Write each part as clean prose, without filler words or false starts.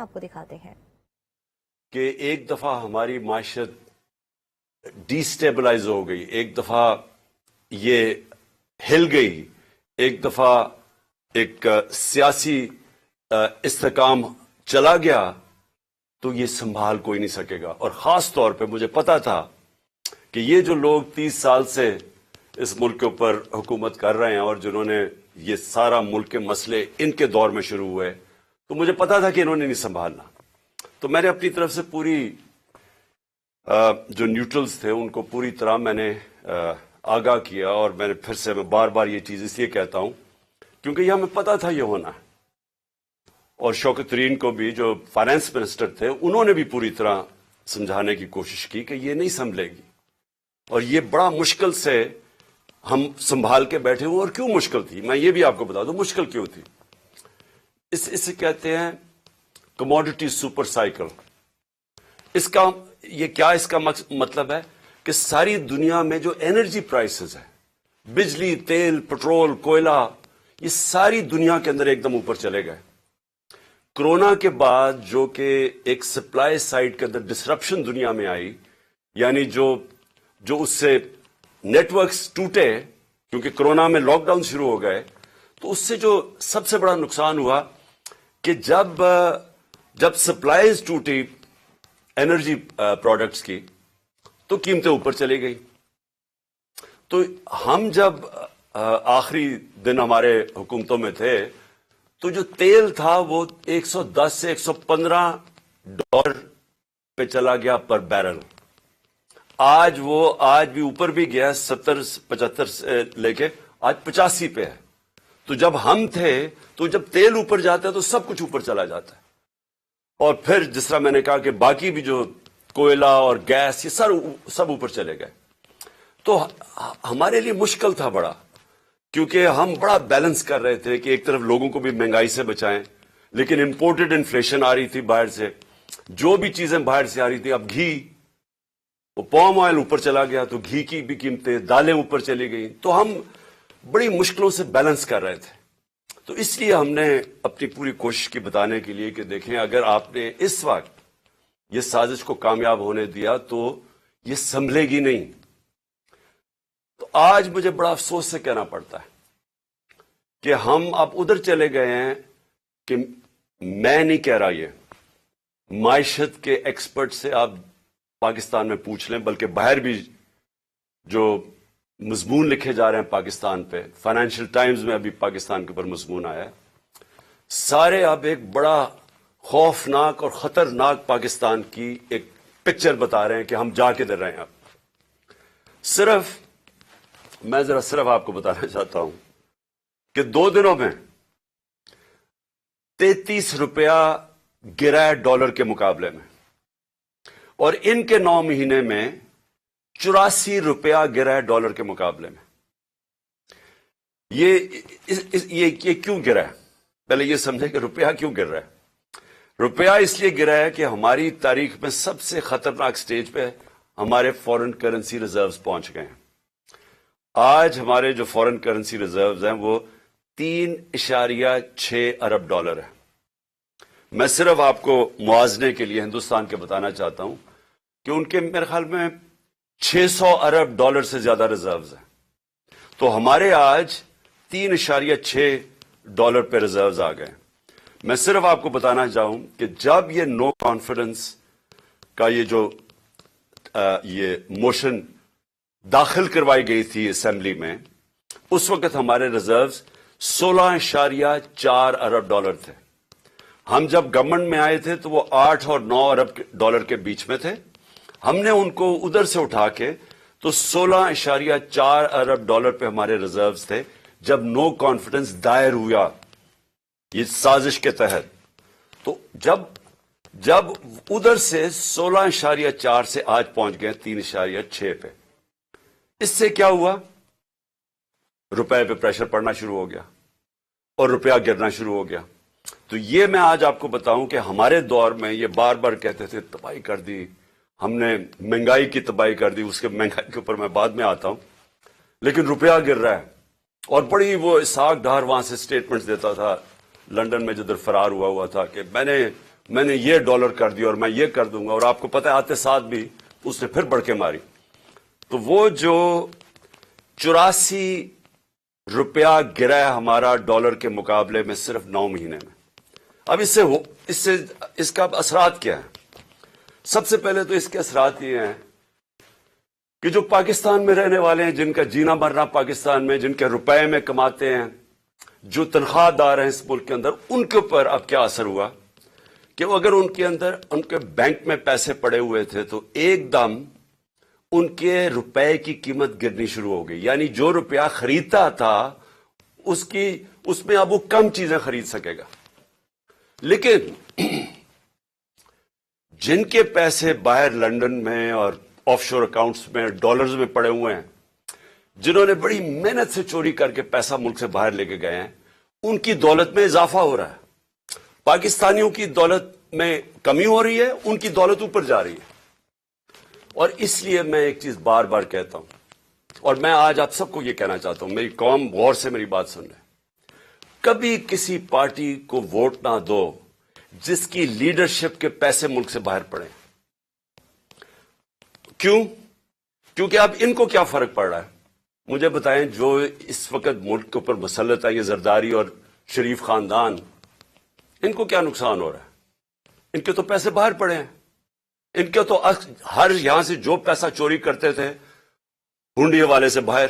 آپ کو دکھاتے ہیں کہ ایک دفعہ ہماری معیشت ڈی سٹیبلائز ہو گئی، ایک دفعہ یہ ہل گئی، ایک دفعہ ایک سیاسی استحکام چلا گیا، تو یہ سنبھال کوئی نہیں سکے گا۔ اور خاص طور پہ مجھے پتا تھا کہ یہ جو لوگ 30 سال سے اس ملک کے اوپر حکومت کر رہے ہیں اور جنہوں نے یہ سارا ملک کے مسئلے ان کے دور میں شروع ہوئے، تو مجھے پتا تھا کہ انہوں نے نہیں سنبھالنا۔ تو میں نے اپنی طرف سے پوری جو نیوٹرلز تھے ان کو پوری طرح میں نے آگاہ کیا، اور میں نے پھر سے میں بار بار یہ چیز اس لیے کہتا ہوں کیونکہ یہ ہمیں پتا تھا یہ ہونا ہے۔ اور شوکت ترین کو بھی جو فائنانس منسٹر تھے انہوں نے بھی پوری طرح سمجھانے کی کوشش کی کہ یہ نہیں سنبھلے گی، اور یہ بڑا مشکل سے ہم سنبھال کے بیٹھے ہوئے۔ اور کیوں مشکل تھی میں یہ بھی آپ کو بتا دوں مشکل کیوں تھی۔ اسے کہتے ہیں کموڈٹی سپر سائیکل۔ اس کا مطلب ہے کہ ساری دنیا میں جو انرجی پرائسز ہیں، بجلی، تیل، پٹرول، کوئلہ، یہ ساری دنیا کے اندر ایک دم اوپر چلے گئے۔ کرونا کے بعد جو کہ ایک سپلائی سائڈ کے اندر ڈسرپشن دنیا میں آئی، یعنی جو اس سے نیٹ ورکس ٹوٹے کیونکہ کرونا میں لاک ڈاؤن شروع ہو گئے، تو اس سے جو سب سے بڑا نقصان ہوا کہ جب سپلائیز ٹوٹی انرجی پروڈکٹس کی تو قیمتیں اوپر چلی گئی۔ تو ہم جب آخری دن ہمارے حکومتوں میں تھے تو جو تیل تھا وہ 110 سے 115 ڈالر پہ چلا گیا پر بیرل۔ آج بھی اوپر بھی گیا 70-75 سے لے کے آج 85 پہ ہے۔ تو جب ہم تھے تو جب تیل اوپر جاتا ہے تو سب کچھ اوپر چلا جاتا ہے، اور پھر جس طرح میں نے کہا کہ باقی بھی جو کوئلہ اور گیس یہ سب اوپر چلے گئے۔ تو ہمارے لیے مشکل تھا بڑا، کیونکہ ہم بڑا بیلنس کر رہے تھے کہ ایک طرف لوگوں کو بھی مہنگائی سے بچائیں، لیکن امپورٹڈ انفلیشن آ رہی تھی باہر سے، جو بھی چیزیں باہر سے آ رہی تھی۔ اب گھی، وہ پام آئل اوپر چلا گیا تو گھی کی بھی قیمتیں، دالیں اوپر چلی گئی، تو ہم بڑی مشکلوں سے بیلنس کر رہے تھے۔ تو اس لیے ہم نے اپنی پوری کوشش کی بتانے کے لیے کہ دیکھیں اگر آپ نے اس وقت یہ سازش کو کامیاب ہونے دیا تو یہ سنبھلے گی نہیں۔ تو آج مجھے بڑا افسوس سے کہنا پڑتا ہے کہ ہم اب ادھر چلے گئے ہیں کہ میں نہیں کہہ رہا، یہ معیشت کے ایکسپرٹ سے آپ پاکستان میں پوچھ لیں، بلکہ باہر بھی جو مضمون لکھے جا رہے ہیں پاکستان پہ، فائنینشیل ٹائمز میں ابھی پاکستان کے اوپر مضمون آیا ہے، سارے اب ایک بڑا خوفناک اور خطرناک پاکستان کی ایک پکچر بتا رہے ہیں کہ ہم جا کدھر رہے ہیں۔ اب میں صرف آپ کو بتانا چاہتا ہوں کہ 2 دنوں میں 33 روپیہ گرا ہے ڈالر کے مقابلے میں، اور ان کے 9 مہینے میں 84 روپیہ گرا ہے ڈالر کے مقابلے میں۔ یہ کیوں گرا ہے؟ پہلے یہ سمجھیں کہ روپیہ کیوں گر رہا ہے۔ روپیہ اس لیے گرا ہے کہ ہماری تاریخ میں سب سے خطرناک سٹیج پہ ہمارے فورن کرنسی ریزروز پہنچ گئے ہیں۔ آج ہمارے جو فورن کرنسی ریزروز ہیں وہ 3.6 ارب ڈالر ہے۔ میں صرف آپ کو موازنے کے لیے ہندوستان کے بتانا چاہتا ہوں کہ ان کے میرے خیال میں 600 ارب ڈالر سے زیادہ ریزروز ہیں، تو ہمارے آج 3.6 ڈالر پہ ریزروز آ گئے۔ میں صرف آپ کو بتانا چاہوں کہ جب یہ نو کانفیڈنس کا یہ موشن داخل کروائی گئی تھی اسمبلی میں، اس وقت ہمارے ریزروز 16.4 ارب ڈالر تھے۔ ہم جب گورنمنٹ میں آئے تھے تو وہ 8 اور 9 ارب ڈالر کے بیچ میں تھے۔ ہم نے ان کو ادھر سے اٹھا کے تو 16.4 ارب ڈالر پہ ہمارے ریزروز تھے جب نو کانفیڈنس دائر ہوا یہ سازش کے تحت۔ تو جب ادھر سے 16.4 سے آج پہنچ گئے 3.6 پہ، اس سے کیا ہوا؟ روپے پہ پریشر پڑنا شروع ہو گیا اور روپیہ گرنا شروع ہو گیا۔ تو یہ میں آج آپ کو بتاؤں کہ ہمارے دور میں یہ بار بار کہتے تھے تباہی کر دی ہم نے، مہنگائی کی تباہی کر دی، اس کے مہنگائی کے اوپر میں بعد میں آتا ہوں، لیکن روپیہ گر رہا ہے۔ اور بڑی وہ اسحاق ڈار وہاں سے سٹیٹمنٹس دیتا تھا لنڈن میں جدھر فرار ہوا تھا کہ میں نے میں نے یہ ڈالر کر دیا اور میں یہ کر دوں گا، اور آپ کو پتہ ہے آتے ساتھ بھی اس نے پھر بڑھ کے ماری. تو وہ جو 84 روپیہ گرا ہے ہمارا ڈالر کے مقابلے میں صرف 9 مہینے میں. اب اس کا اثرات کیا ہے؟ سب سے پہلے تو اس کے اثرات یہ ہیں کہ جو پاکستان میں رہنے والے ہیں، جن کا جینا مرنا پاکستان میں، جن کے روپے میں کماتے ہیں، جو تنخواہ دار ہیں اس ملک کے اندر، ان کے اوپر اب کیا اثر ہوا کہ اگر ان کے بینک میں پیسے پڑے ہوئے تھے تو ایک دم ان کے روپے کی قیمت گرنی شروع ہو گئی. یعنی جو روپیہ خریدتا تھا اس میں اب وہ کم چیزیں خرید سکے گا. لیکن جن کے پیسے باہر لندن میں اور آف شور اکاؤنٹس میں ڈالرز میں پڑے ہوئے ہیں، جنہوں نے بڑی محنت سے چوری کر کے پیسہ ملک سے باہر لے کے گئے ہیں، ان کی دولت میں اضافہ ہو رہا ہے. پاکستانیوں کی دولت میں کمی ہو رہی ہے، ان کی دولت اوپر جا رہی ہے. اور اس لیے میں ایک چیز بار بار کہتا ہوں، اور میں آج آپ سب کو یہ کہنا چاہتا ہوں، میری قوم غور سے میری بات سن رہے، کبھی کسی پارٹی کو ووٹ نہ دو جس کی لیڈرشپ کے پیسے ملک سے باہر پڑے. کیوں؟ کیونکہ اب ان کو کیا فرق پڑ رہا ہے؟ مجھے بتائیں. جو اس وقت ملک کے اوپر مسلط ہے یہ زرداری اور شریف خاندان، ان کو کیا نقصان ہو رہا ہے؟ ان کے تو پیسے باہر پڑے ہیں. ان کے تو ہر یہاں سے جو پیسہ چوری کرتے تھے ہنڈیے والے سے باہر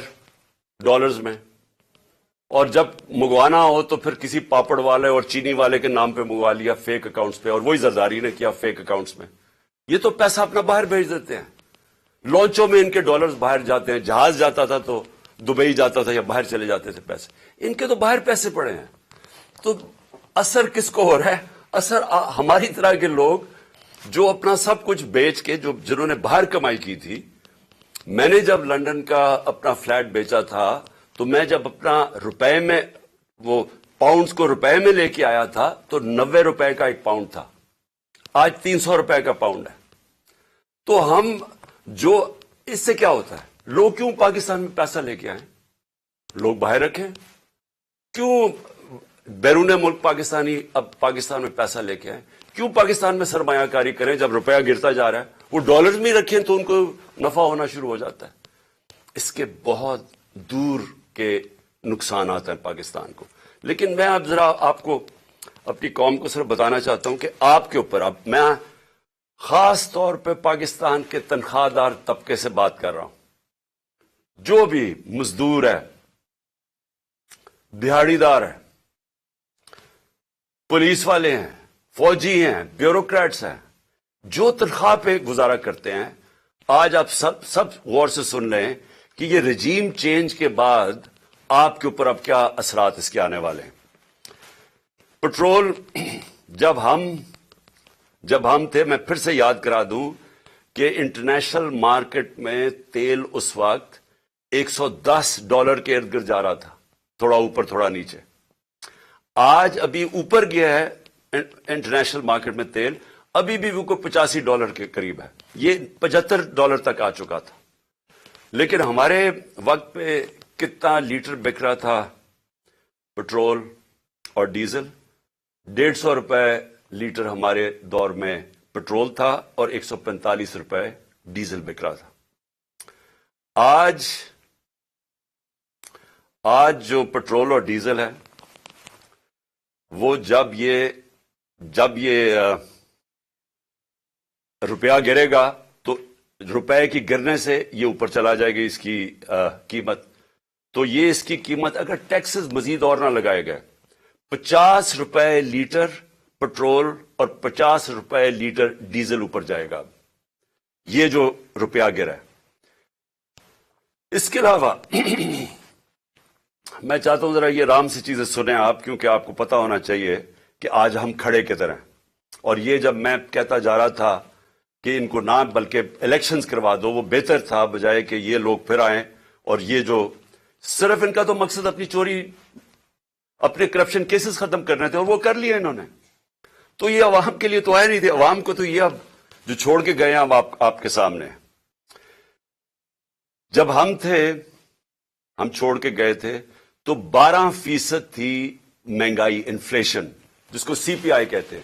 ڈالرز میں، اور جب منگوانا ہو تو پھر کسی پاپڑ والے اور چینی والے کے نام پہ منگوا لیا فیک اکاؤنٹس پہ، اور وہی زرداری نے کیا فیک اکاؤنٹس میں. یہ تو پیسہ اپنا باہر بھیج دیتے ہیں. لانچوں میں ان کے ڈالرز باہر جاتے ہیں، جہاز جاتا تھا تو دبئی جاتا تھا یا باہر چلے جاتے تھے پیسے. ان کے تو باہر پیسے پڑے ہیں. تو اثر کس کو ہو رہا ہے؟ اثر ہماری طرح کے لوگ جو اپنا سب کچھ بیچ کے، جنہوں نے باہر کمائی کی تھی. میں نے جب لندن کا اپنا فلیٹ بیچا تھا تو میں جب اپنا روپے میں وہ پاؤنڈز کو روپے میں لے کے آیا تھا تو 90 روپے کا ایک پاؤنڈ تھا. آج 300 روپے کا پاؤنڈ ہے. تو ہم جو اس سے کیا ہوتا ہے؟ لوگ کیوں پاکستان میں پیسہ لے کے آئیں؟ لوگ باہر رکھیں. کیوں بیرون ملک پاکستانی اب پاکستان میں پیسہ لے کے آئیں؟ کیوں پاکستان میں سرمایہ کاری کریں جب روپیہ گرتا جا رہا ہے؟ وہ ڈالرز میں رکھیں تو ان کو نفع ہونا شروع ہو جاتا ہے. اس کے بہت دور کے نقصانات ہیں پاکستان کو. لیکن میں اب ذرا آپ کو اپنی قوم کو صرف بتانا چاہتا ہوں کہ آپ کے اوپر اب میں خاص طور پہ پاکستان کے تنخواہ دار طبقے سے بات کر رہا ہوں. جو بھی مزدور ہے، دیہڑی دار ہے، پولیس والے ہیں، فوجی ہیں، بیوروکریٹس ہیں، جو تنخواہ پہ گزارا کرتے ہیں، آج آپ سب غور سے سن لیں کہ یہ رجیم چینج کے بعد آپ کے اوپر اب کیا اثرات اس کے آنے والے ہیں. پٹرول جب ہم تھے، میں پھر سے یاد کرا دوں کہ انٹرنیشنل مارکیٹ میں تیل اس وقت $110 کے ارد گرد جا رہا تھا، تھوڑا اوپر تھوڑا نیچے. آج ابھی اوپر گیا ہے انٹرنیشنل مارکیٹ میں تیل، ابھی بھی وہ کو $85 کے قریب ہے. یہ $75 تک آ چکا تھا. لیکن ہمارے وقت پہ کتنا لیٹر بک رہا تھا پٹرول اور ڈیزل؟ 150 روپے لیٹر ہمارے دور میں پٹرول تھا اور 145 روپے ڈیزل بک رہا تھا. آج جو پٹرول اور ڈیزل ہے وہ جب یہ روپیہ گرے گا تو روپے کی گرنے سے یہ اوپر چلا جائے گی اس کی قیمت. تو یہ اس کی قیمت اگر ٹیکسز مزید اور نہ لگائے گئے، 50 روپے لیٹر پٹرول اور 50 روپے لیٹر ڈیزل اوپر جائے گا یہ جو روپیہ گرا ہے. اس کے علاوہ میں چاہتا ہوں ذرا یہ آرام سے چیزیں سنیں آپ، کیونکہ آپ کو پتا ہونا چاہیے کہ آج ہم کھڑے کی طرح. اور یہ جب میں کہتا جا رہا تھا کہ ان کو نہ بلکہ الیکشنز کروا دو، وہ بہتر تھا بجائے کہ یہ لوگ پھر آئیں اور یہ جو صرف ان کا تو مقصد اپنی چوری، اپنے کرپشن کیسز ختم کرنے تھے اور وہ کر لیے انہوں نے. تو یہ عوام کے لیے تو آئے نہیں تھے. عوام کو تو یہ اب جو چھوڑ کے گئے ہیں اب آپ کے سامنے. جب ہم چھوڑ کے گئے تھے تو 12% تھی مہنگائی، انفلیشن، جس کو CPI کہتے ہیں.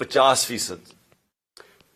50%,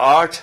8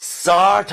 60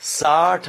60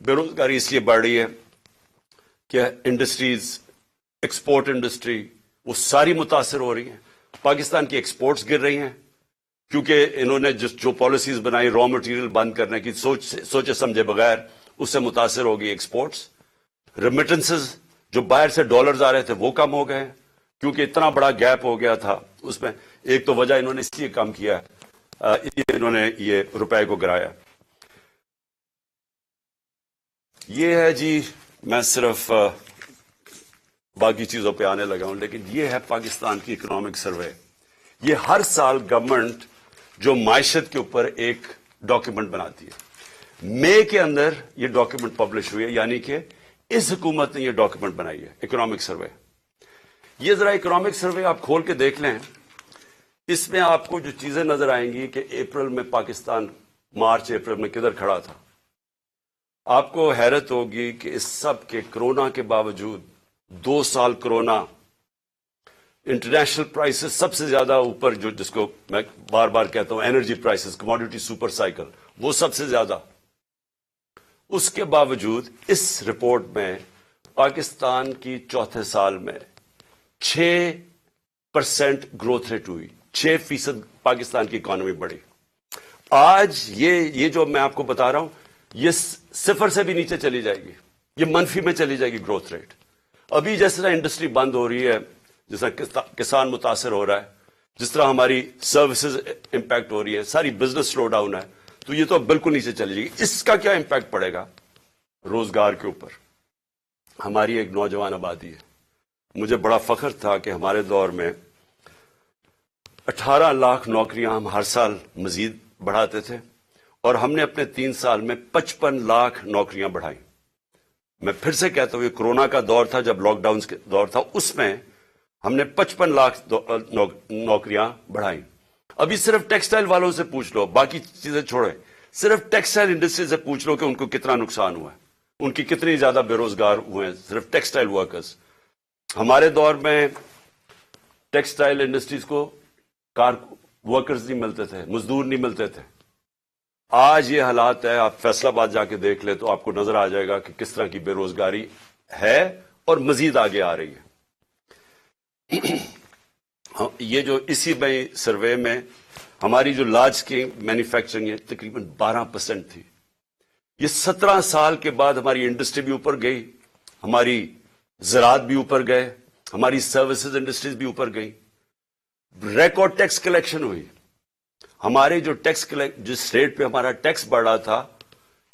بے روزگاری اس لیے بڑھ رہی ہے کہ انڈسٹریز، ایکسپورٹ انڈسٹری وہ ساری متاثر ہو رہی ہیں. پاکستان کی ایکسپورٹس گر رہی ہیں کیونکہ انہوں نے جو پالیسیز بنائی را مٹیریل بند کرنے کی سوچے سمجھے بغیر، اس سے متاثر ہوگی ایکسپورٹس. ریمیٹنسز جو باہر سے ڈالرز آ رہے تھے وہ کم ہو گئے کیونکہ اتنا بڑا گیپ ہو گیا تھا اس میں. ایک تو وجہ انہوں نے اس لیے کم کیا انہوں نے یہ روپے کو گرایا. یہ ہے جی، میں صرف باقی چیزوں پہ آنے لگا ہوں، لیکن یہ ہے پاکستان کی اکنامک سروے. یہ ہر سال گورنمنٹ جو معیشت کے اوپر ایک ڈاکیومنٹ بناتی ہے. مئی کے اندر یہ ڈاکیومنٹ پبلش ہوئی ہے، یعنی کہ اس حکومت نے یہ ڈاکیومنٹ بنائی ہے اکنامک سروے. یہ ذرا اکنامک سروے آپ کھول کے دیکھ لیں. اس میں آپ کو جو چیزیں نظر آئیں گی کہ اپریل میں پاکستان مارچ اپریل میں کدھر کھڑا تھا. آپ کو حیرت ہوگی کہ اس سب کے کرونا کے باوجود 2 سال کرونا، انٹرنیشنل پرائسز سب سے زیادہ اوپر، جو جس کو میں بار بار کہتا ہوں energy prices, commodity super cycle, وہ سب سے زیادہ. اس کے باوجود اس رپورٹ میں پاکستان کی چوتھے سال میں 6% گروتھ ریٹ ہوئی، 6% پاکستان کی اکانومی بڑھی. آج یہ جو میں آپ کو بتا رہا ہوں یہ 0 سے بھی نیچے چلی جائے گی، یہ منفی میں چلی جائے گی گروتھ ریٹ. ابھی جس طرح انڈسٹری بند ہو رہی ہے، جس طرح کسان متاثر ہو رہا ہے، جس طرح ہماری سروسز امپیکٹ ہو رہی ہے، ساری بزنس سلو ڈاؤن ہے، تو یہ تو بالکل نیچے چلی جائے گی. اس کا کیا امپیکٹ پڑے گا روزگار کے اوپر؟ ہماری ایک نوجوان آبادی ہے. مجھے بڑا فخر تھا کہ ہمارے دور میں 18 لاکھ نوکریاں ہم ہر سال مزید بڑھاتے تھے، اور ہم نے اپنے 3 سال میں 55 لاکھ نوکریاں بڑھائیں. میں پھر سے کہتا ہوں، یہ کرونا کا دور تھا، جب لاک ڈاؤن کا دور تھا، اس میں ہم نے 55 لاکھ نوکریاں بڑھائیں. ابھی صرف ٹیکسٹائل والوں سے پوچھ لو، باقی چیزیں چھوڑیں، صرف ٹیکسٹائل انڈسٹری سے پوچھ لو کہ ان کو کتنا نقصان ہوا ہے، ان کی کتنی زیادہ بے روزگار ہوئے ہیں صرف ٹیکسٹائل ورکرز. ہمارے دور میں ٹیکسٹائل انڈسٹریز کو ورکرز نہیں ملتے تھے، مزدور نہیں ملتے تھے. آج یہ حالات ہے، آپ فیصل آباد جا کے دیکھ لیں تو آپ کو نظر آ جائے گا کہ کس طرح کی بے روزگاری ہے اور مزید آگے آ رہی ہے. یہ جو اسی میں سروے میں ہماری جو لارج اسکیل مینوفیکچرنگ ہے تقریباً 12% تھی. یہ 17 سال کے بعد ہماری انڈسٹری بھی اوپر گئی، ہماری زراعت بھی اوپر گئے، ہماری سروسز انڈسٹریز بھی اوپر گئی. ریکارڈ ٹیکس کلیکشن ہوئی. ہمارے جو جس ریٹ پہ ہمارا ٹیکس بڑھ رہا تھا،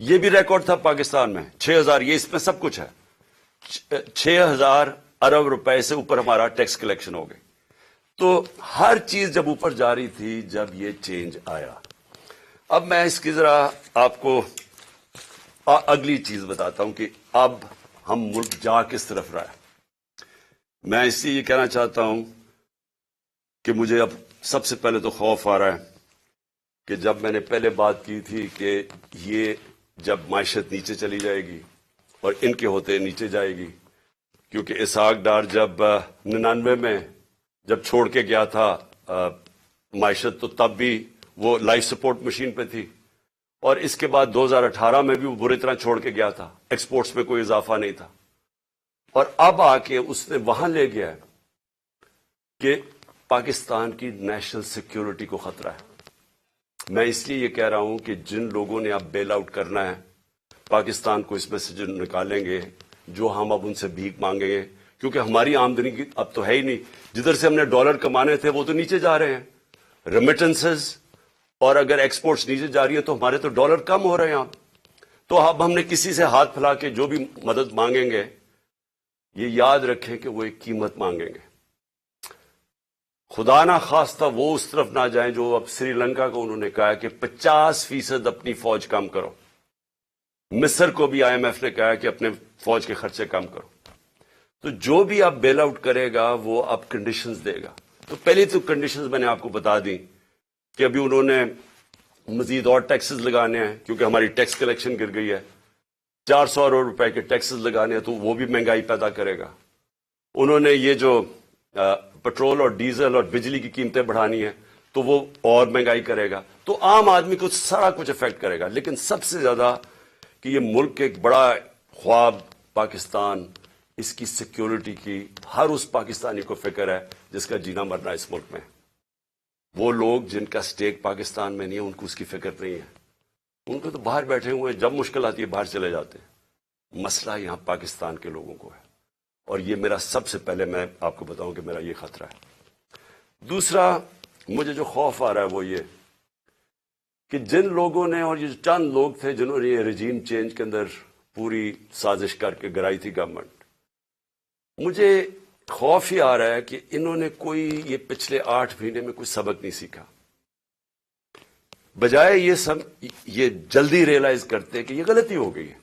یہ بھی ریکارڈ تھا پاکستان میں 6000. یہ اس میں سب کچھ ہے. 6000 ارب روپے سے اوپر ہمارا ٹیکس کلیکشن ہو گئی. تو ہر چیز جب اوپر جا رہی تھی جب یہ چینج آیا. اب میں اس کی ذرا آپ کو اگلی چیز بتاتا ہوں کہ اب ہم ملک جا کس طرف رہا ہے. میں اس لیے یہ کہنا چاہتا ہوں کہ مجھے اب سب سے پہلے تو خوف آ رہا ہے کہ جب میں نے پہلے بات کی تھی کہ یہ جب معیشت نیچے چلی جائے گی اور ان کے ہوتے نیچے جائے گی، کیونکہ اسحاق ڈار جب 99 میں جب چھوڑ کے گیا تھا معیشت، تو تب بھی وہ لائف سپورٹ مشین پہ تھی، اور اس کے بعد 2018 میں بھی وہ بری طرح چھوڑ کے گیا تھا، ایکسپورٹس میں کوئی اضافہ نہیں تھا. اور اب آ کے اس نے وہاں لے گیا کہ پاکستان کی نیشنل سیکیورٹی کو خطرہ ہے. میں اس لیے یہ کہہ رہا ہوں کہ جن لوگوں نے اب بیل آؤٹ کرنا ہے پاکستان کو، اس میں سے جو نکالیں گے، جو ہم اب ان سے بھیک مانگیں گے، کیونکہ ہماری آمدنی کی اب تو ہے ہی نہیں. جدھر سے ہم نے ڈالر کمانے تھے وہ تو نیچے جا رہے ہیں، ریمیٹنسز، اور اگر ایکسپورٹس نیچے جا رہی ہے تو ہمارے تو ڈالر کم ہو رہے ہیں. تو اب ہم نے کسی سے ہاتھ پھیلا کے جو بھی مدد مانگیں گے، یہ یاد رکھیں کہ وہ ایک قیمت مانگیں گے. خدا نہ خواستہ وہ اس طرف نہ جائیں جو اب سری لنکا کو انہوں نے کہا کہ 50% اپنی فوج کم کرو. مصر کو بھی IMF نے کہا کہ اپنے فوج کے خرچے کم کرو. تو جو بھی اب بیل آؤٹ کرے گا وہ اب کنڈیشنز دے گا. تو پہلی تو کنڈیشنز میں نے آپ کو بتا دی کہ ابھی انہوں نے مزید اور ٹیکسز لگانے ہیں کیونکہ ہماری ٹیکس کلیکشن گر گئی ہے. 400 ارب روپے کے ٹیکسز لگانے ہیں تو وہ بھی مہنگائی پیدا کرے گا. انہوں نے یہ جو پٹرول اور ڈیزل اور بجلی کی قیمتیں بڑھانی ہیں تو وہ اور مہنگائی کرے گا. تو عام آدمی کو سارا کچھ افیکٹ کرے گا. لیکن سب سے زیادہ کہ یہ ملک ایک بڑا خواب پاکستان، اس کی سیکیورٹی کی ہر اس پاکستانی کو فکر ہے جس کا جینا مرنا اس ملک میں. وہ لوگ جن کا سٹیک پاکستان میں نہیں ہے ان کو اس کی فکر نہیں ہے. ان کو تو باہر بیٹھے ہوئے ہیں، جب مشکل آتی ہے باہر چلے جاتے ہیں. مسئلہ یہاں پاکستان کے لوگوں کو ہے، اور یہ میرا سب سے پہلے میں آپ کو بتاؤں کہ میرا یہ خطرہ ہے. دوسرا مجھے جو خوف آ رہا ہے وہ یہ کہ جن لوگوں نے، اور یہ چند لوگ تھے جنہوں نے یہ رجیم چینج کے اندر پوری سازش کر کے گرائی تھی گورنمنٹ، مجھے خوف ہی آ رہا ہے کہ انہوں نے کوئی یہ پچھلے 8 مہینے میں کوئی سبق نہیں سیکھا. بجائے یہ جلدی ریئلائز کرتے کہ یہ غلطی ہو گئی ہے،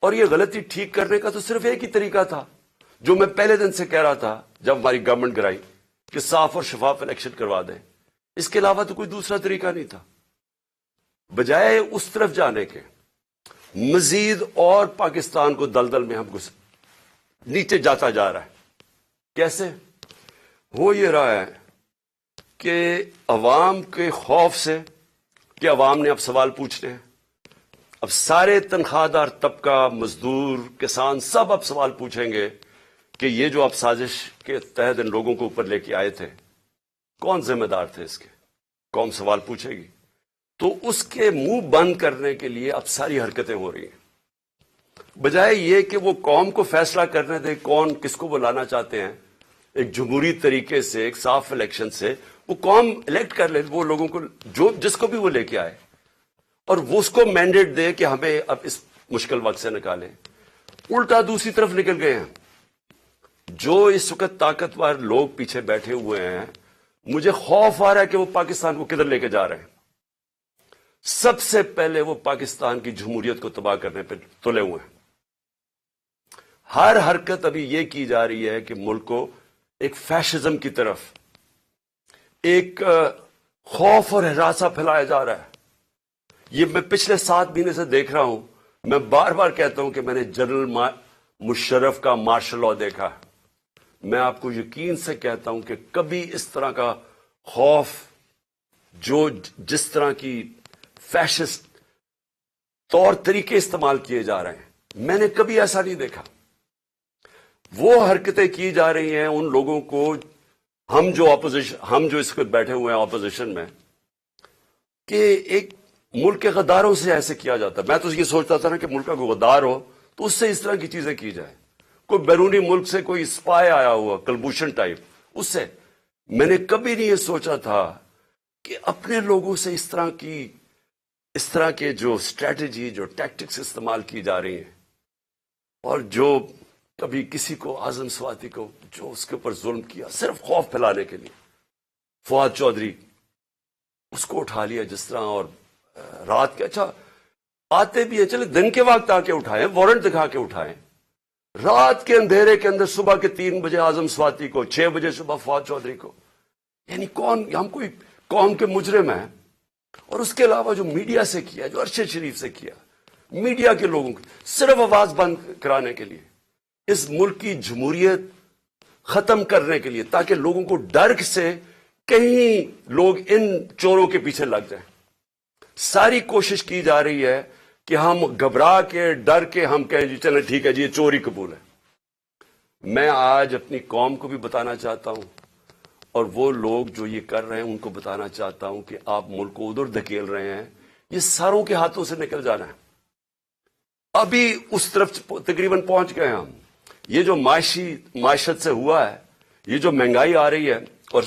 اور یہ غلطی ٹھیک کرنے کا تو صرف ایک ہی طریقہ تھا جو میں پہلے دن سے کہہ رہا تھا جب ہماری گورنمنٹ گرائی، کہ صاف اور شفاف الیکشن کروا دیں. اس کے علاوہ تو کوئی دوسرا طریقہ نہیں تھا. بجائے اس طرف جانے کے مزید اور پاکستان کو دلدل میں ہم نیچے جاتا جا رہا ہے. کیسے ہو یہ رہا ہے کہ عوام کے خوف سے کہ عوام نے اب سوال پوچھنے ہیں. اب سارے تنخواہ دار طبقہ، مزدور، کسان سب اب سوال پوچھیں گے کہ یہ جو آپ سازش کے تحت ان لوگوں کو اوپر لے کے آئے تھے، کون ذمہ دار تھے اس کے؟ قوم سوال پوچھے گی. تو اس کے منہ بند کرنے کے لیے اب ساری حرکتیں ہو رہی ہیں. بجائے یہ کہ وہ قوم کو فیصلہ کرنے دے کون کس کو وہ لانا چاہتے ہیں، ایک جمہوری طریقے سے، ایک صاف الیکشن سے وہ قوم الیکٹ کر لے وہ لوگوں کو جس کو بھی وہ لے کے آئے، اور وہ اس کو مینڈیٹ دے کہ ہمیں اب اس مشکل وقت سے نکالیں. الٹا دوسری طرف نکل گئے ہیں. جو اس وقت طاقتور لوگ پیچھے بیٹھے ہوئے ہیں، مجھے خوف آ رہا ہے کہ وہ پاکستان کو کدھر لے کے جا رہے ہیں. سب سے پہلے وہ پاکستان کی جمہوریت کو تباہ کرنے پہ تلے ہوئے ہیں. ہر حرکت ابھی یہ کی جا رہی ہے کہ ملک کو ایک فیشزم کی طرف، ایک خوف اور ہراساں پھیلایا جا رہا ہے. یہ میں پچھلے 7 مہینے سے دیکھ رہا ہوں. میں بار بار کہتا ہوں کہ میں نے جنرل مشرف کا مارشل لاء دیکھا. میں آپ کو یقین سے کہتا ہوں کہ کبھی اس طرح کا خوف، جو جس طرح کی فیشسٹ طور طریقے استعمال کیے جا رہے ہیں، میں نے کبھی ایسا نہیں دیکھا. وہ حرکتیں کی جا رہی ہیں ان لوگوں کو، ہم جو اس وقت بیٹھے ہوئے ہیں اپوزیشن میں، کہ ایک ملک کے غداروں سے ایسے کیا جاتا ہے. میں تو یہ سوچتا تھا نا کہ ملک کا کوئی غدار ہو تو اس سے اس طرح کی چیزیں کی جائے. کوئی بیرونی ملک سے کوئی اسپائے آیا ہوا کلبوشن ٹائپ، اس سے میں نے کبھی نہیں یہ سوچا تھا کہ اپنے لوگوں سے اس طرح کے جو اسٹریٹجی، جو ٹیکٹکس استعمال کی جا رہی ہیں، اور جو کبھی کسی کو، اعظم سواتی کو، جو اس کے اوپر ظلم کیا صرف خوف پھیلانے کے لیے، فواد چودھری، اس کو اٹھا لیا جس طرح. اور رات کے، اچھا آتے بھی ہیں، چلے دن کے وقت آ کے اٹھائیں، وارنٹ دکھا کے اٹھائیں. رات کے اندھیرے کے اندر صبح کے 3 بجے اعظم سواتی کو، 6 بجے صبح فواد چودھری کو. یعنی کون، ہم کوئی قوم کے مجرم ہیں؟ اور اس کے علاوہ جو میڈیا سے کیا، جو ارشد شریف سے کیا، میڈیا کے لوگوں کی صرف آواز بند کرانے کے لیے، اس ملک کی جمہوریت ختم کرنے کے لیے، تاکہ لوگوں کو ڈر سے کہیں لوگ ان چوروں کے پیچھے لگ جائیں. ساری کوشش کی جا رہی ہے کہ ہم گھبرا کے، ڈر کے ہم کہیں جی چلیں ٹھیک ہے جی یہ چوری قبول ہے. میں آج اپنی قوم کو بھی بتانا چاہتا ہوں، اور وہ لوگ جو یہ کر رہے ہیں ان کو بتانا چاہتا ہوں کہ آپ ملک کو ادھر دھکیل رہے ہیں. یہ ساروں کے ہاتھوں سے نکل جانا ہے. ابھی اس طرف تقریباً پہنچ گئے ہم. یہ جو معیشت سے ہوا ہے، یہ جو مہنگائی آ رہی ہے، اور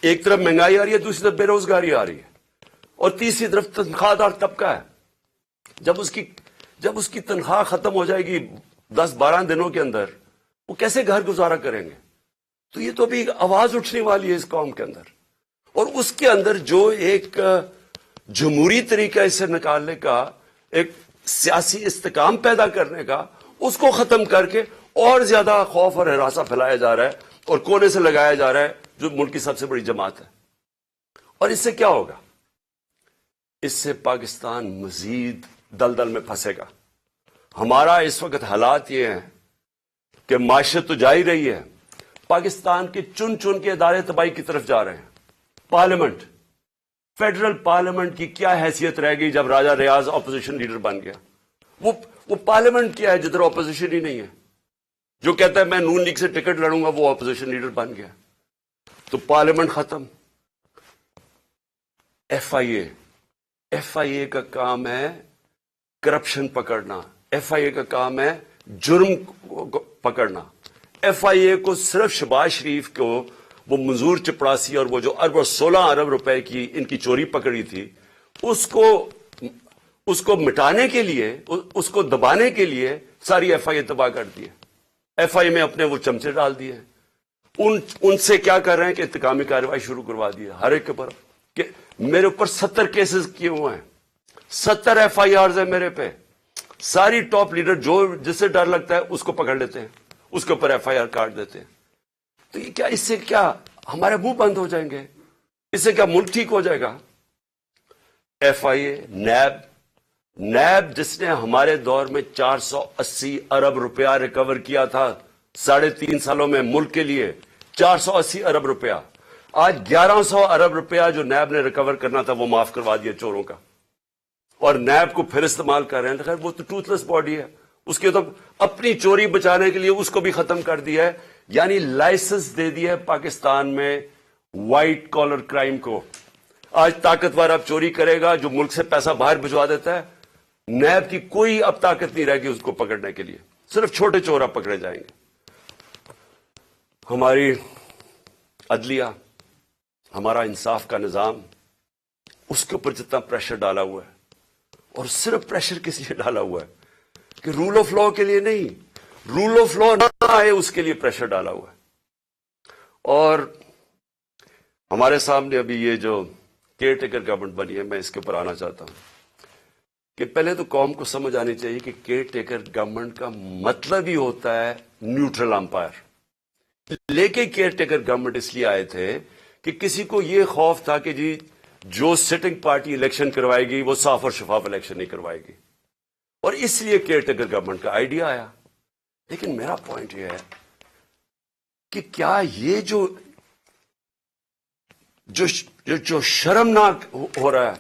ایک طرف مہنگائی آ رہی ہے، دوسری طرف بے روزگاری آ رہی ہے، اور تیسری طرف تنخواہ دار طبقہ ہے. جب اس کی تنخواہ ختم ہو جائے گی 10-12 دنوں کے اندر، وہ کیسے گھر گزارا کریں گے؟ تو یہ تو ابھی آواز اٹھنے والی ہے اس قوم کے اندر. اور اس کے اندر جو ایک جمہوری طریقہ اسے نکالنے کا، ایک سیاسی استحکام پیدا کرنے کا، اس کو ختم کر کے اور زیادہ خوف اور ہراساں پھیلایا جا رہا ہے، اور کونے سے لگایا جا رہا ہے جو ملک کی سب سے بڑی جماعت ہے. اور اس سے کیا ہوگا؟ اس سے پاکستان مزید دلدل میں پھنسے گا. ہمارا اس وقت حالات یہ ہیں کہ معیشت تو جا ہی رہی ہے، پاکستان کے چن کے ادارے تباہی کی طرف جا رہے ہیں. پارلیمنٹ، فیڈرل پارلیمنٹ کی کیا حیثیت رہ گئی جب راجہ ریاض اپوزیشن لیڈر بن گیا؟ وہ پارلیمنٹ کیا ہے جدھر اپوزیشن ہی نہیں ہے. جو کہتا ہے میں نون لیگ سے ٹکٹ لڑوں گا وہ اپوزیشن لیڈر بن گیا. تو پارلیمنٹ ختم. ایف آئی اے کا کام ہے کرپشن پکڑنا. ایف آئی اے کا کام ہے جرم پکڑنا. ایف آئی اے کو صرف شہباز شریف کو وہ منظور چپڑاسی اور وہ جو 16 ارب روپے کی ان کی چوری پکڑی تھی اس کو مٹانے کے لیے, اس کو دبانے کے لیے ساری ایف آئی اے تباہ کر دی ہے. ایف آئی اے میں اپنے وہ چمچے ڈال دیے. ان سے کیا کر رہے ہیں کہ انتقامی کارروائی شروع کروا دی ہے ہر ایک کے اوپر. کہ میرے اوپر 70 کیسز کیے ہوئے ہیں, 70 ایف آئی آرز ہیں میرے پہ. ساری ٹاپ لیڈر جو جس سے ڈر لگتا ہے اس کو پکڑ لیتے ہیں, اس کے اوپر ایف آئی آر کاٹ دیتے ہیں. تو یہ کیا, اس سے کیا ہمارے منہ بند ہو جائیں گے؟ اس سے کیا ملک ٹھیک ہو جائے گا؟ ایف آئی اے, نیب جس نے ہمارے دور میں 480 ارب روپیہ ریکور کیا تھا 3.5 سالوں میں ملک کے لیے, 480 ارب روپیہ. آج 1100 ارب روپیہ جو نیب نے ریکور کرنا تھا وہ معاف کروا دیا چوروں کا, اور نیب کو پھر استعمال کر رہے ہیں. خیر وہ تو ٹوتھ لیس باڈی ہے, اس کے تو اپنی چوری بچانے کے لیے اس کو بھی ختم کر دیا ہے. یعنی لائسنس دے دیا ہے پاکستان میں وائٹ کالر کرائم کو. آج طاقتور اب چوری کرے گا جو ملک سے پیسہ باہر بھجوا دیتا ہے, نیب کی کوئی اب طاقت نہیں رہے گی اس کو پکڑنے کے لیے. صرف چھوٹے چور اب پکڑے جائیں گے. ہماری عدلیہ, ہمارا انصاف کا نظام, اس کے اوپر جتنا پریشر ڈالا ہوا ہے, اور صرف پریشر کس لیے ڈالا ہوا ہے کہ رول آف لا کے لیے نہیں, رول آف لا نہ آئے اس کے لیے پریشر ڈالا ہوا ہے. اور ہمارے سامنے ابھی یہ جو کیئر ٹیکر گورنمنٹ بنی ہے, میں اس کے اوپر آنا چاہتا ہوں کہ پہلے تو قوم کو سمجھ آنی چاہیے کہ کیئر ٹیکر گورنمنٹ کا مطلب ہی ہوتا ہے نیوٹرل امپائر. لے کے کیئر ٹیکر گورنمنٹ اس لیے آئے تھے کہ کسی کو یہ خوف تھا کہ جی جو سٹنگ پارٹی الیکشن کروائے گی وہ صاف اور شفاف الیکشن نہیں کروائے گی, اور اس لیے کیئر ٹیکر گورنمنٹ کا آئیڈیا آیا. لیکن میرا پوائنٹ یہ ہے کہ کیا یہ جو شرمناک ہو رہا ہے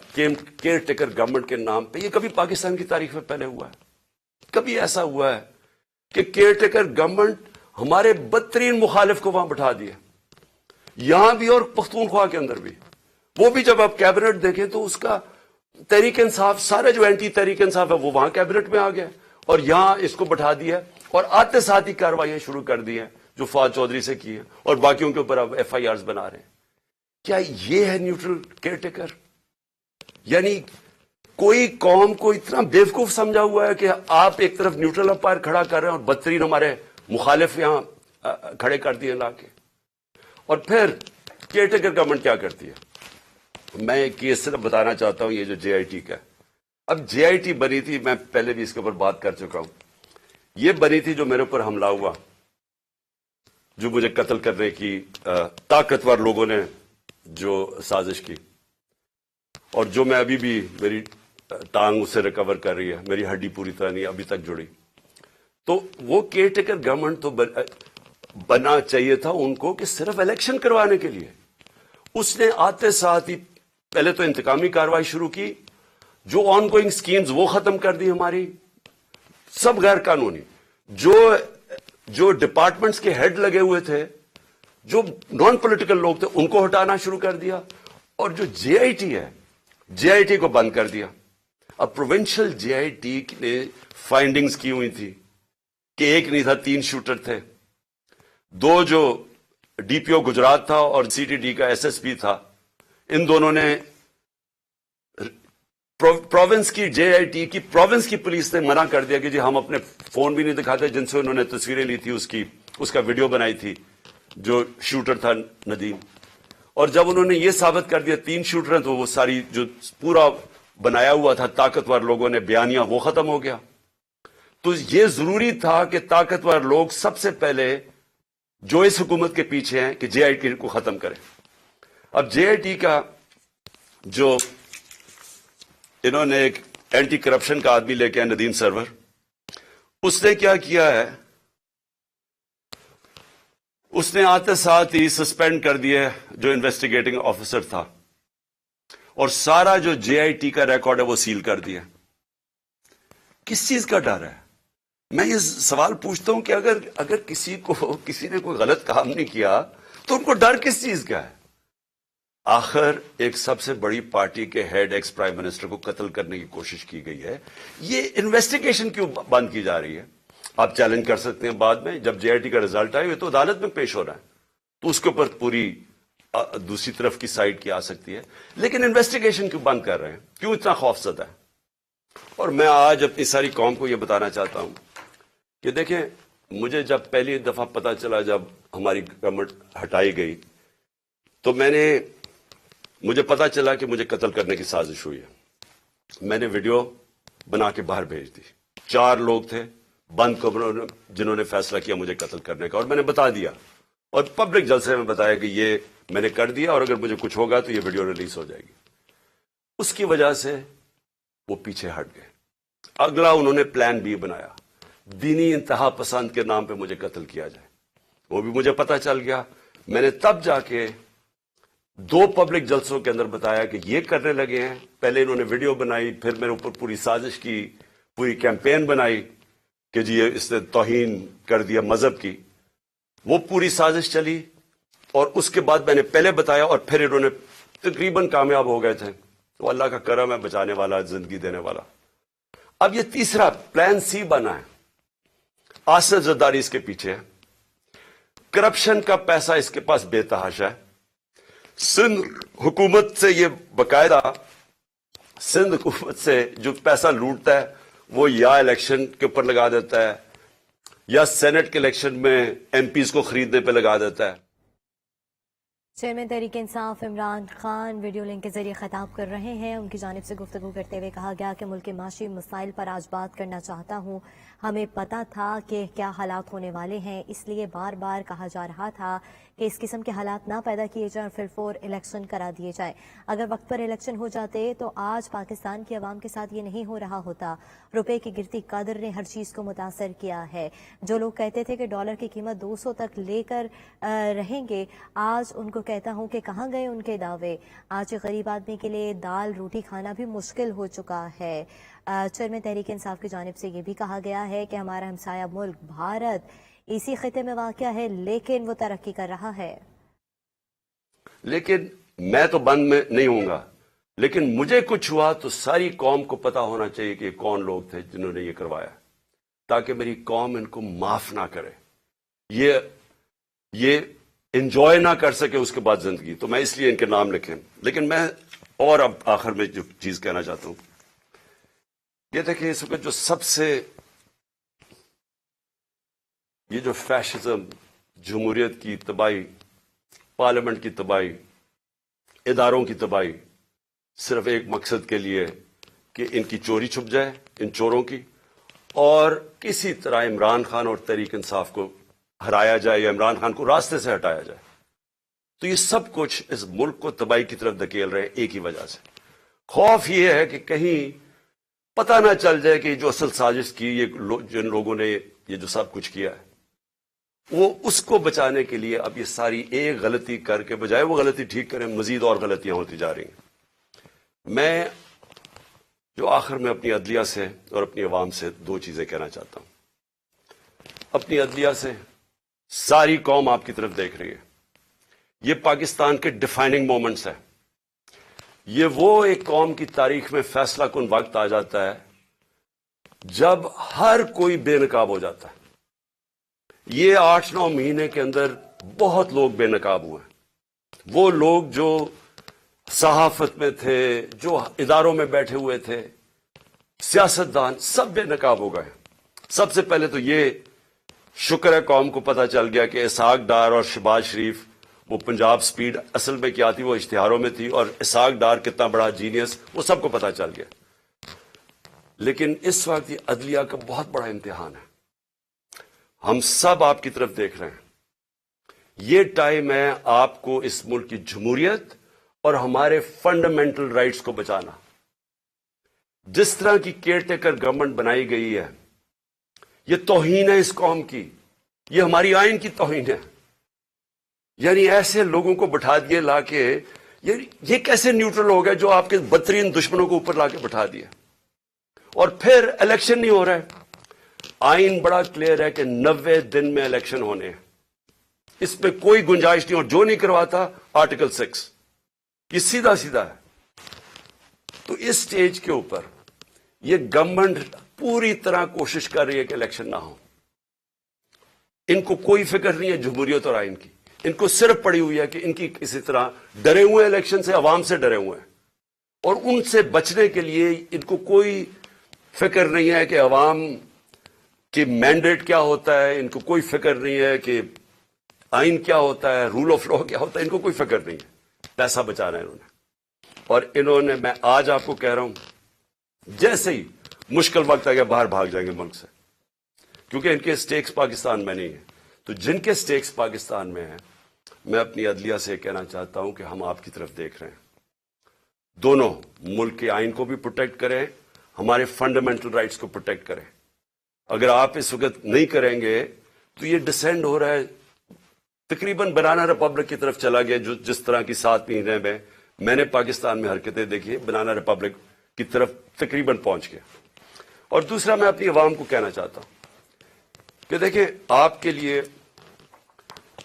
کیئر ٹیکر گورنمنٹ کے نام پہ, یہ کبھی پاکستان کی تاریخ میں پہلے ہوا ہے؟ کبھی ایسا ہوا ہے کہ کیئر ٹیکر گورنمنٹ ہمارے بدترین مخالف کو وہاں بٹھا دیا, یہاں بھی اور پختونخوا کے اندر بھی. وہ بھی جب آپ کیبنٹ دیکھیں تو اس کا تحریک انصاف, سارے جو اینٹی تحریک انصاف ہے وہ وہاں کیبنٹ میں آ گیا, اور یہاں اس کو بٹھا دیا, اور آتے ساتھ ہی کاروائیاں شروع کر دی ہیں جو فواد چودھری سے کی ہیں, اور باقیوں کے اوپر اب ایف آئی آرز بنا رہے ہیں. کیا یہ ہے نیوٹرل کیئر ٹیکر؟ یعنی کوئی قوم کو اتنا بیوقوف سمجھا ہوا ہے کہ آپ ایک طرف نیوٹرل امپائر کھڑا کر رہے ہیں اور بدترین ہمارے مخالف یہاں کھڑے کر دیے لا کے. اور پھر کیئر ٹیکر گورنمنٹ کیا کرتی ہے؟ میں ایک کیس صرف بتانا چاہتا ہوں, یہ جو جے آئی ٹی کا. اب جے آئی ٹی بنی تھی, میں پہلے بھی اس کے اوپر بات کر چکا ہوں. یہ بنی تھی جو میرے اوپر حملہ ہوا, جو مجھے قتل کرنے کی طاقتور لوگوں نے جو سازش کی, اور جو میں ابھی بھی میری ٹانگ اس سے ریکور کر رہی ہے, میری ہڈی پوری طرح نہیں ابھی تک جڑی. تو وہ کیئر ٹیکر گورنمنٹ تو بنا چاہیے تھا ان کو کہ صرف الیکشن کروانے کے لیے. اس نے آتے ساتھ ہی پہلے تو انتقامی کارروائی شروع کی, جو آن گوئنگ سکیمز وہ ختم کر دی ہماری, سب غیر قانونی. جو ڈپارٹمنٹس کے ہیڈ لگے ہوئے تھے, جو نان پولیٹیکل لوگ تھے, ان کو ہٹانا شروع کر دیا, اور جو جے آئی ٹی ہے, جے آئی ٹی کو بند کر دیا. اب پروونشل جے آئی ٹی نے فائنڈنگز کی ہوئی تھی کہ ایک نہیں تھا 3 شوٹر تھے, 2 جو ڈی پی او گجرات تھا اور سی ٹی ڈی کا ایس ایس پی تھا, ان دونوں نے پروونس کی جے آئی ٹی کی پروونس کی پولیس نے منع کر دیا کہ جی ہم اپنے فون بھی نہیں دکھاتے جن سے انہوں نے تصویریں لی تھی, اس کا ویڈیو بنائی تھی, جو شوٹر تھا ندیم. اور جب انہوں نے یہ ثابت کر دیا 3 شوٹر ہیں, تو وہ ساری جو پورا بنایا ہوا تھا طاقتور لوگوں نے بیانیہ, وہ ختم ہو گیا. تو یہ ضروری تھا کہ طاقتور لوگ سب سے پہلے جو اس حکومت کے پیچھے ہیں کہ جے آئی ٹی کو ختم کریں. اب جے آئی ٹی کا جو انہوں نے ایک اینٹی کرپشن کا آدمی لے کے آئے, ندیم سرور, اس نے کیا کیا ہے, اس نے آتے ساتھ ہی سسپینڈ کر دیا جو انویسٹیگیٹنگ آفیسر تھا, اور سارا جو جے آئی ٹی کا ریکارڈ ہے وہ سیل کر دیا. کس چیز کا ڈر ہے؟ میں یہ سوال پوچھتا ہوں کہ اگر کسی نے کوئی غلط کام نہیں کیا تو ان کو ڈر کس چیز کا ہے؟ آخر ایک سب سے بڑی پارٹی کے ہیڈ ایکس پرائم منسٹر کو قتل کرنے کی کوشش کی گئی ہے. یہ انویسٹیگیشن کیوں بند کی جا رہی ہے؟ آپ چیلنج کر سکتے ہیں بعد میں جب جے آئی ٹی کا رزلٹ آئے تو عدالت میں پیش ہو رہا ہے تو اس کے اوپر پوری دوسری طرف کی سائڈ کی آ سکتی ہے. لیکن انویسٹیگیشن کیوں بند کر رہے ہیں؟ کیوں اتنا خوف زدہ ہے؟ اور میں آج اپنی ساری قوم کو یہ بتانا چاہتا ہوں کہ دیکھیں، مجھے جب پہلی دفعہ پتا چلا جب ہماری گورنمنٹ ہٹائی گئی تو مجھے پتا چلا کہ مجھے قتل کرنے کی سازش ہوئی ہے. میں نے ویڈیو بنا کے باہر بھیج دی. 4 لوگ تھے بند کمروں میں جنہوں نے فیصلہ کیا مجھے قتل کرنے کا، اور میں نے بتا دیا اور پبلک جلسے میں بتایا کہ یہ میں نے کر دیا اور اگر مجھے کچھ ہوگا تو یہ ویڈیو ریلیز ہو جائے گی. اس کی وجہ سے وہ پیچھے ہٹ گئے. اگلا انہوں نے پلان بی بنایا، دینی انتہا پسند کے نام پہ مجھے قتل کیا جائے. وہ بھی مجھے پتا چل گیا. میں نے تب جا کے 2 پبلک جلسوں کے اندر بتایا کہ یہ کرنے لگے ہیں. پہلے انہوں نے ویڈیو بنائی، پھر میرے اوپر پوری سازش کی، پوری کیمپین بنائی کہ جی اس نے توہین کر دیا مذہب کی. وہ پوری سازش چلی اور اس کے بعد میں نے پہلے بتایا اور پھر انہوں نے تقریباً کامیاب ہو گئے تھے. تو اللہ کا کرم ہے، بچانے والا، زندگی دینے والا. اب یہ تیسرا پلان سی بنا ہے. آصف زرداری اس کے پیچھے ہے. کرپشن کا پیسہ اس کے پاس بے تحاشا ہے. سندھ حکومت سے یہ باقاعدہ سندھ حکومت سے جو پیسہ لوٹتا ہے وہ یا الیکشن کے اوپر لگا دیتا ہے یا سینٹ کے الیکشن میں ایم پیز کو خریدنے پہ لگا دیتا ہے. Chairman Tehreek Insaf Imran Khan video link کے ذریعے خطاب کر رہے ہیں. ان کی جانب سے گفتگو کرتے ہوئے کہا گیا کہ ملک کے معاشی مسائل پر آج بات کرنا چاہتا ہوں. ہمیں پتا تھا کہ کیا حالات ہونے والے ہیں، اس لیے بار بار کہا جا رہا تھا کہ اس قسم کے حالات نہ پیدا کیے جائیں اور پھر فور الیکشن کرا دیے جائیں. اگر وقت پر الیکشن ہو جاتے تو آج پاکستان کی عوام کے ساتھ یہ نہیں ہو رہا ہوتا. روپے کی گرتی قدر نے ہر چیز کو متاثر کیا ہے. جو لوگ کہتے تھے کہ ڈالر کی قیمت 200 تک لے کر رہیں گے، آج ان کو کہتا ہوں کہ کہاں گئے ان کے دعوے. آج غریب آدمی کے لیے دال روٹی کھانا بھی مشکل ہو چکا ہے. چیئرمین تحریک انصاف کی جانب سے یہ بھی کہا گیا ہے کہ ہمارا ہمسایہ ملک بھارت اسی خطے میں واقع ہے لیکن وہ ترقی کر رہا ہے. لیکن میں تو بند میں نہیں ہوں گا، لیکن مجھے کچھ ہوا تو ساری قوم کو پتا ہونا چاہیے کہ کون لوگ تھے جنہوں نے یہ کروایا، تاکہ میری قوم ان کو معاف نہ کرے، یہ انجوائے نہ کر سکے اس کے بعد زندگی. تو میں اس لیے ان کے نام لکھیں. لیکن میں اور اب آخر میں جو چیز کہنا چاہتا ہوں یہ دیکھیں، اس وقت جو سب سے یہ جو فیشزم، جمہوریت کی تباہی، پارلیمنٹ کی تباہی، اداروں کی تباہی، صرف ایک مقصد کے لیے کہ ان کی چوری چھپ جائے، ان چوروں کی، اور کسی طرح عمران خان اور تحریک انصاف کو ہرایا جائے یا عمران خان کو راستے سے ہٹایا جائے. تو یہ سب کچھ اس ملک کو تباہی کی طرف دھکیل رہے ہیں ایک ہی وجہ سے. خوف یہ ہے کہ کہیں پتہ نہ چل جائے کہ جو اصل سازش کی جن لوگوں نے یہ جو سب کچھ کیا ہے وہ اس کو بچانے کے لیے اب یہ ساری ایک غلطی کر کے بجائے وہ غلطی ٹھیک کریں، مزید اور غلطیاں ہوتی جا رہی ہیں. میں جو آخر میں اپنی عدلیہ سے اور اپنی عوام سے 2 چیزیں کہنا چاہتا ہوں. اپنی عدلیہ سے، ساری قوم آپ کی طرف دیکھ رہی ہے. یہ پاکستان کے ڈیفائننگ مومنٹس ہیں. یہ وہ ایک قوم کی تاریخ میں فیصلہ کن وقت آ جاتا ہے جب ہر کوئی بے نقاب ہو جاتا ہے. یہ 8-9 مہینے کے اندر بہت لوگ بے نقاب ہوئے ہیں. وہ لوگ جو صحافت میں تھے، جو اداروں میں بیٹھے ہوئے تھے، سیاستدان، سب بے نقاب ہو گئے. سب سے پہلے تو یہ شکر ہے قوم کو پتا چل گیا کہ اسحاق ڈار اور شہباز شریف، وہ پنجاب سپیڈ اصل میں کیا تھی وہ اشتہاروں میں تھی، اور اسحاق ڈار کتنا بڑا جینیس وہ سب کو پتا چل گیا. لیکن اس وقت یہ عدلیہ کا بہت بڑا امتحان ہے. ہم سب آپ کی طرف دیکھ رہے ہیں. یہ ٹائم ہے آپ کو اس ملک کی جمہوریت اور ہمارے فنڈامنٹل رائٹس کو بچانا. جس طرح کی کیئر ٹیکر گورنمنٹ بنائی گئی ہے یہ توہین ہے اس قوم کی، یہ ہماری آئین کی توہین ہے. یعنی ایسے لوگوں کو بٹھا دیے لا کے، یہ کیسے نیوٹرل ہو گئے جو آپ کے بدترین دشمنوں کو اوپر لا کے بٹھا دیا. اور پھر الیکشن نہیں ہو رہا ہے. آئین بڑا کلیئر ہے کہ 90 دن میں الیکشن ہونے ہیں, اس میں کوئی گنجائش نہیں, اور جو نہیں کرواتا آرٹیکل 6, یہ سیدھا سیدھا ہے. تو اس سٹیج کے اوپر یہ گورنمنٹ پوری طرح کوشش کر رہی ہے کہ الیکشن نہ ہو. ان کو کوئی فکر نہیں ہے جمہوریت اور آئین کی, ان کو صرف پڑی ہوئی ہے کہ ان کی کسی طرح ڈرے ہوئے ہیں الیکشن سے, عوام سے ڈرے ہوئے ہیں, اور ان سے بچنے کے لیے ان کو کوئی فکر نہیں ہے کہ عوام کی مینڈیٹ کیا ہوتا ہے, ان کو کوئی فکر نہیں ہے کہ آئین کیا ہوتا ہے, رول آف لا کیا ہوتا ہے, ان کو کوئی فکر نہیں ہے. پیسہ بچانا ہے انہوں نے, اور انہوں نے, میں آج آپ کو کہہ رہا ہوں, جیسے ہی مشکل وقت آ گیا باہر بھاگ جائیں گے ملک سے, کیونکہ ان کے سٹیکس پاکستان میں نہیں ہیں. تو جن کے سٹیکس پاکستان میں ہیں, میں اپنی عدلیہ سے کہنا چاہتا ہوں کہ ہم آپ کی طرف دیکھ رہے ہیں. دونوں ملک کے آئین کو بھی پروٹیکٹ کریں, ہمارے فنڈامنٹل رائٹس کو پروٹیکٹ کریں. اگر آپ اس وقت نہیں کریں گے تو یہ ڈسینڈ ہو رہا ہے, تقریباً بنانا ریپبلک کی طرف چلا گیا, جو جس طرح کی 7 مہینے میں نے پاکستان میں حرکتیں دیکھی, بنانا ریپبلک کی طرف تقریباً پہنچ گیا. اور دوسرا, میں اپنی عوام کو کہنا چاہتا ہوں کہ دیکھیں, آپ کے لیے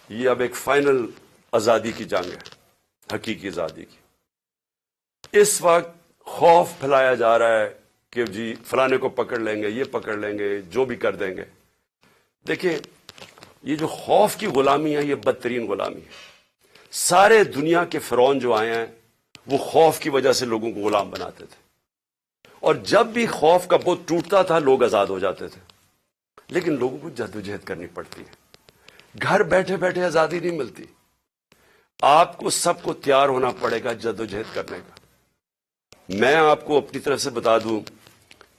یہ اب ایک فائنل آزادی کی جنگ ہے, حقیقی آزادی کی. اس وقت خوف پھیلایا جا رہا ہے کہ جی فلانے کو پکڑ لیں گے, یہ پکڑ لیں گے, جو بھی کر دیں گے. دیکھیں, یہ جو خوف کی غلامی ہے, یہ بدترین غلامی ہے. سارے دنیا کے فرعون جو آئے ہیں وہ خوف کی وجہ سے لوگوں کو غلام بناتے تھے, اور جب بھی خوف کا بت ٹوٹتا تھا لوگ آزاد ہو جاتے تھے. لیکن لوگوں کو جدوجہد کرنی پڑتی ہے, گھر بیٹھے بیٹھے آزادی نہیں ملتی. آپ کو سب کو تیار ہونا پڑے گا جدوجہد کرنے کا. میں آپ کو اپنی طرف سے بتا دوں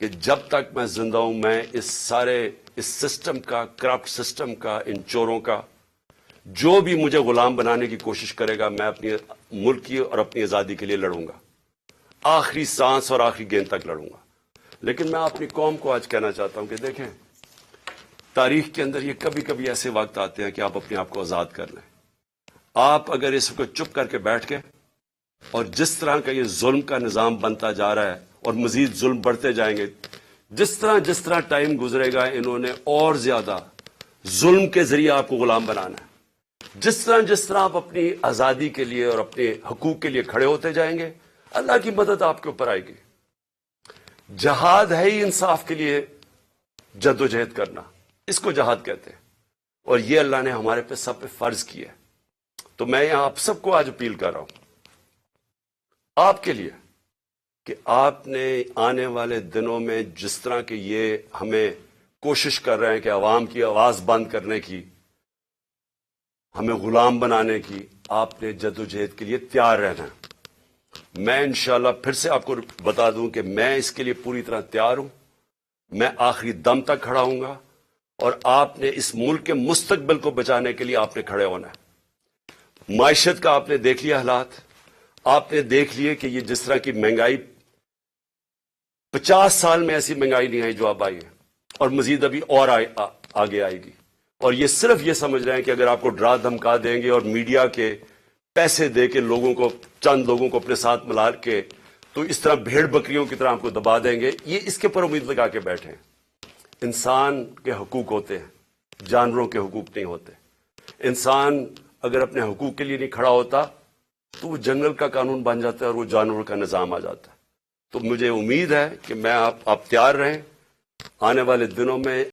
کہ جب تک میں زندہ ہوں, میں اس سسٹم کا, کرپٹ سسٹم کا, ان چوروں کا, جو بھی مجھے غلام بنانے کی کوشش کرے گا, میں اپنی ملک کی اور اپنی آزادی کے لیے لڑوں گا, آخری سانس اور آخری گیند تک لڑوں گا. لیکن میں اپنی قوم کو آج کہنا چاہتا ہوں کہ دیکھیں, تاریخ کے اندر یہ کبھی کبھی ایسے وقت آتے ہیں کہ آپ اپنے آپ کو آزاد کر لیں. آپ اگر اس کو چپ کر کے بیٹھ کے, اور جس طرح کا یہ ظلم کا نظام بنتا جا رہا ہے اور مزید ظلم بڑھتے جائیں گے, جس طرح ٹائم گزرے گا, انہوں نے اور زیادہ ظلم کے ذریعے آپ کو غلام بنانا ہے. جس طرح آپ اپنی آزادی کے لیے اور اپنے حقوق کے لیے کھڑے ہوتے جائیں گے, اللہ کی مدد آپ کے اوپر آئے گی. جہاد ہے ہی انصاف کے لیے جدوجہد کرنا, اس کو جہاد کہتے ہیں, اور یہ اللہ نے ہمارے پہ سب پہ فرض کیا ہے. تو میں یہاں آپ سب کو آج اپیل کر رہا ہوں آپ کے لیے کہ آپ نے آنے والے دنوں میں جس طرح کہ یہ ہمیں کوشش کر رہے ہیں کہ عوام کی آواز بند کرنے کی, ہمیں غلام بنانے کی, آپ نے جدوجہد کے لیے تیار رہنا ہے. میں انشاءاللہ پھر سے آپ کو بتا دوں کہ میں اس کے لیے پوری طرح تیار ہوں. میں آخری دم تک کھڑا ہوں گا, اور آپ نے اس ملک کے مستقبل کو بچانے کے لیے آپ نے کھڑے ہونا ہے. معیشت کا آپ نے دیکھ لیا حالات, آپ نے دیکھ لیے کہ یہ جس طرح کی مہنگائی, 50 سال میں ایسی مہنگائی نہیں آئی جو اب آئی ہے, اور مزید ابھی اور آگے آئے گی. اور یہ صرف یہ سمجھ رہے ہیں کہ اگر آپ کو ڈرا دھمکا دیں گے اور میڈیا کے پیسے دے کے چند لوگوں کو اپنے ساتھ ملا کے, تو اس طرح بھیڑ بکریوں کی طرح آپ کو دبا دیں گے, یہ اس کے پر امید لگا کے بیٹھے ہیں. انسان کے حقوق ہوتے ہیں, جانوروں کے حقوق نہیں ہوتے. انسان اگر اپنے حقوق کے لیے نہیں کھڑا ہوتا تو وہ جنگل کا قانون بن جاتا ہے اور وہ جانور کا نظام آ جاتا ہے. تو مجھے امید ہے کہ میں آپ تیار رہیں, آنے والے دنوں میں